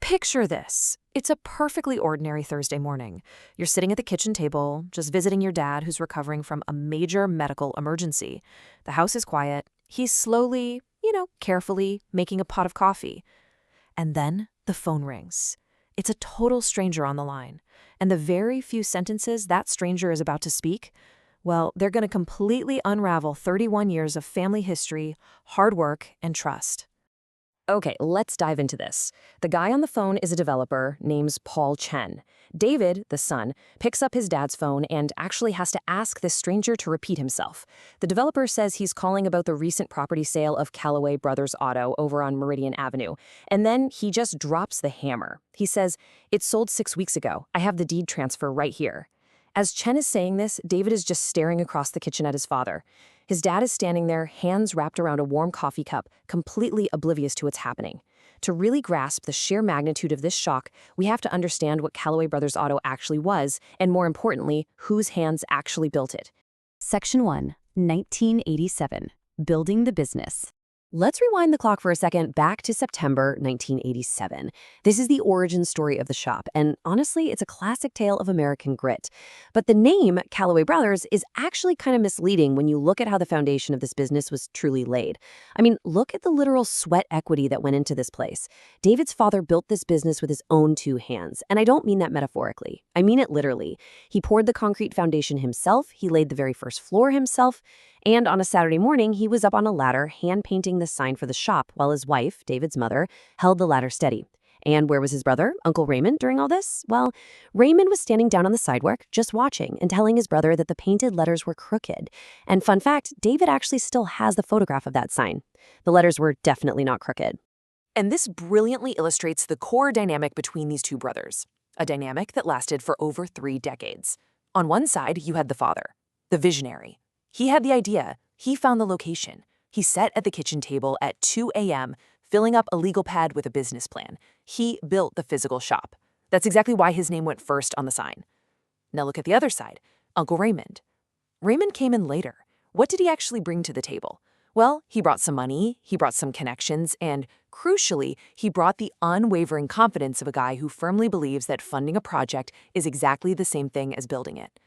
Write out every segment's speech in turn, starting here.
Picture this. It's a perfectly ordinary Thursday morning. You're sitting at the kitchen table, just visiting your dad who's recovering from a major medical emergency. The house is quiet. He's slowly, carefully making a pot of coffee. And then the phone rings. It's a total stranger on the line. And the very few sentences that stranger is about to speak, well, they're going to completely unravel 31 years of family history, hard work, and trust. Okay, let's dive into this. The guy on the phone is a developer named Paul Chen. David, the son, picks up his dad's phone and actually has to ask this stranger to repeat himself. The developer says he's calling about the recent property sale of Callaway Brothers Auto over on Meridian Avenue. And then he just drops the hammer. He says, "It sold 6 weeks ago. I have the deed transfer right here." As Chen is saying this, David is just staring across the kitchen at his father. His dad is standing there, hands wrapped around a warm coffee cup, completely oblivious to what's happening. To really grasp the sheer magnitude of this shock, we have to understand what Callaway Brothers Auto actually was, and more importantly, whose hands actually built it. Section 1, 1987, Building the Business. Let's rewind the clock for a second back to September 1987. This is the origin story of the shop, and honestly, it's a classic tale of American grit. But the name Callaway Brothers is actually kind of misleading when you look at how the foundation of this business was truly laid. I mean, look at the literal sweat equity that went into this place. David's father built this business with his own 2 hands, and I don't mean that metaphorically. I mean it literally. He poured the concrete foundation himself, he laid the very first floor himself, and on a Saturday morning, he was up on a ladder hand-painting the sign for the shop while his wife, David's mother, held the ladder steady. And where was his brother, Uncle Raymond, during all this? Well, Raymond was standing down on the sidewalk, just watching and telling his brother that the painted letters were crooked. And fun fact, David actually still has the photograph of that sign. The letters were definitely not crooked. And this brilliantly illustrates the core dynamic between these two brothers, a dynamic that lasted for over 3 decades. On one side, you had the father, the visionary. He had the idea. He found the location. He sat at the kitchen table at 2 a.m., filling up a legal pad with a business plan. He built the physical shop. That's exactly why his name went first on the sign. Now look at the other side, Uncle Raymond. Raymond came in later. What did he actually bring to the table? Well, he brought some money, he brought some connections, and crucially, he brought the unwavering confidence of a guy who firmly believes that funding a project is exactly the same thing as building it.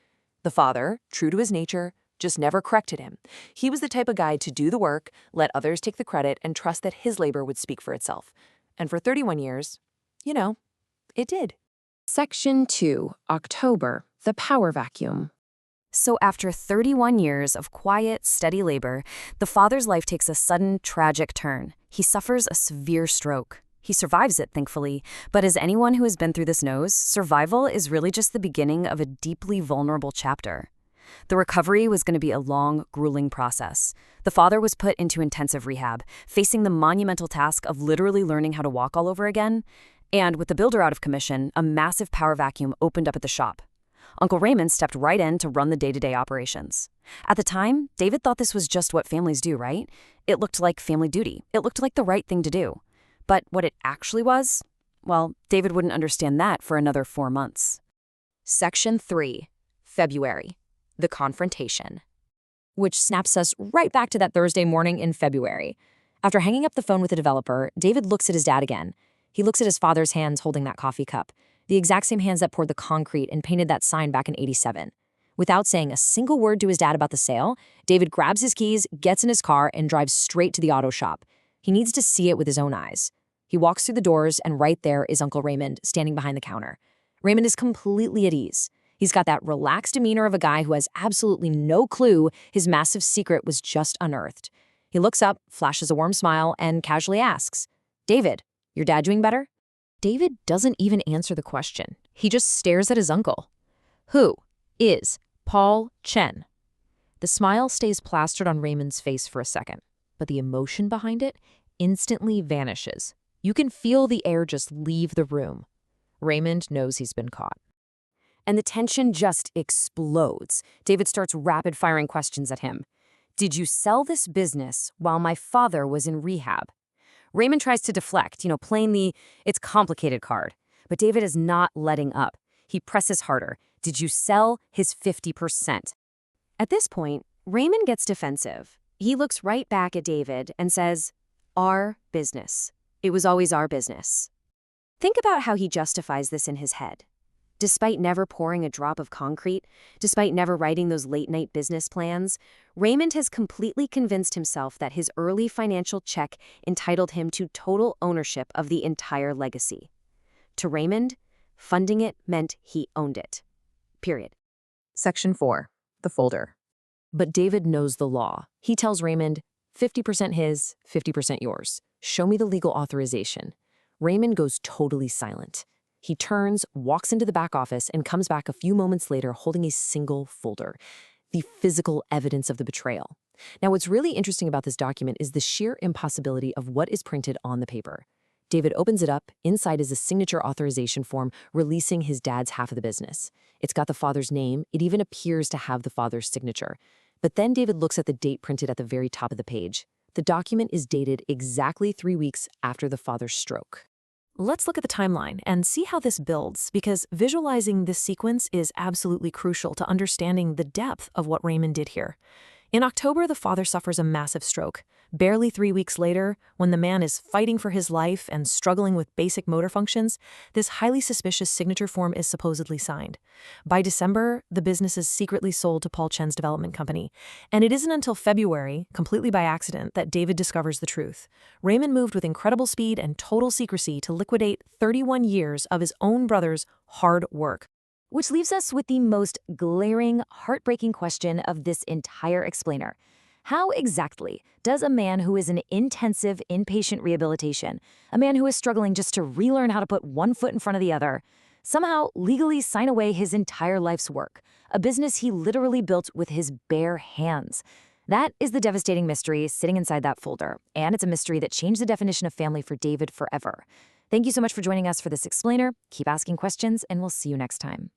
The father, true to his nature, just never corrected him. He was the type of guy to do the work, let others take the credit, and trust that his labor would speak for itself. And for 31 years, it did. Section 2, October, the power vacuum. So after 31 years of quiet, steady labor, the father's life takes a sudden, tragic turn. He suffers a severe stroke. He survives it, thankfully, but as anyone who has been through this knows, survival is really just the beginning of a deeply vulnerable chapter. The recovery was going to be a long, grueling process. The father was put into intensive rehab, facing the monumental task of literally learning how to walk all over again. And with the builder out of commission, a massive power vacuum opened up at the shop. Uncle Raymond stepped right in to run the day-to-day operations. At the time, David thought this was just what families do, right? It looked like family duty. It looked like the right thing to do. But what it actually was? Well, David wouldn't understand that for another 4 months. Section 3, February. The confrontation. Which snaps us right back to that Thursday morning in February. After hanging up the phone with the developer, David looks at his dad again. He looks at his father's hands holding that coffee cup, the exact same hands that poured the concrete and painted that sign back in '87. Without saying a single word to his dad about the sale, David grabs his keys, gets in his car, and drives straight to the auto shop. He needs to see it with his own eyes. He walks through the doors, and right there is Uncle Raymond standing behind the counter. Raymond is completely at ease. He's got that relaxed demeanor of a guy who has absolutely no clue his massive secret was just unearthed. He looks up, flashes a warm smile, and casually asks, "David, your dad doing better?" David doesn't even answer the question. He just stares at his uncle. Who is Paul Chen? The smile stays plastered on Raymond's face for a second, but the emotion behind it instantly vanishes. You can feel the air just leave the room. Raymond knows he's been caught. And the tension just explodes. David starts rapid-firing questions at him. Did you sell this business while my father was in rehab? Raymond tries to deflect, playing the "it's complicated" card. But David is not letting up. He presses harder. Did you sell his 50%? At this point, Raymond gets defensive. He looks right back at David and says, "Our business. It was always our business." Think about how he justifies this in his head. Despite never pouring a drop of concrete, despite never writing those late-night business plans, Raymond has completely convinced himself that his early financial check entitled him to total ownership of the entire legacy. To Raymond, funding it meant he owned it. Period. Section 4. The folder. But David knows the law. He tells Raymond, 50% his, 50% yours. Show me the legal authorization. Raymond goes totally silent. He turns, walks into the back office, and comes back a few moments later holding a single folder, the physical evidence of the betrayal. Now, what's really interesting about this document is the sheer impossibility of what is printed on the paper. David opens it up. Inside is a signature authorization form releasing his dad's half of the business. It's got the father's name. It even appears to have the father's signature. But then David looks at the date printed at the very top of the page. The document is dated exactly 3 weeks after the father's stroke. Let's look at the timeline and see how this builds, because visualizing this sequence is absolutely crucial to understanding the depth of what Raymond did here. In October, the father suffers a massive stroke. Barely 3 weeks later, when the man is fighting for his life and struggling with basic motor functions, this highly suspicious signature form is supposedly signed. By December, the business is secretly sold to Paul Chen's development company. And it isn't until February, completely by accident, that David discovers the truth. Raymond moved with incredible speed and total secrecy to liquidate 31 years of his own brother's hard work. Which leaves us with the most glaring, heartbreaking question of this entire explainer. How exactly does a man who is in intensive inpatient rehabilitation, a man who is struggling just to relearn how to put one foot in front of the other, somehow legally sign away his entire life's work, a business he literally built with his bare hands? That is the devastating mystery sitting inside that folder, and it's a mystery that changed the definition of family for David forever. Thank you so much for joining us for this explainer. Keep asking questions, and we'll see you next time.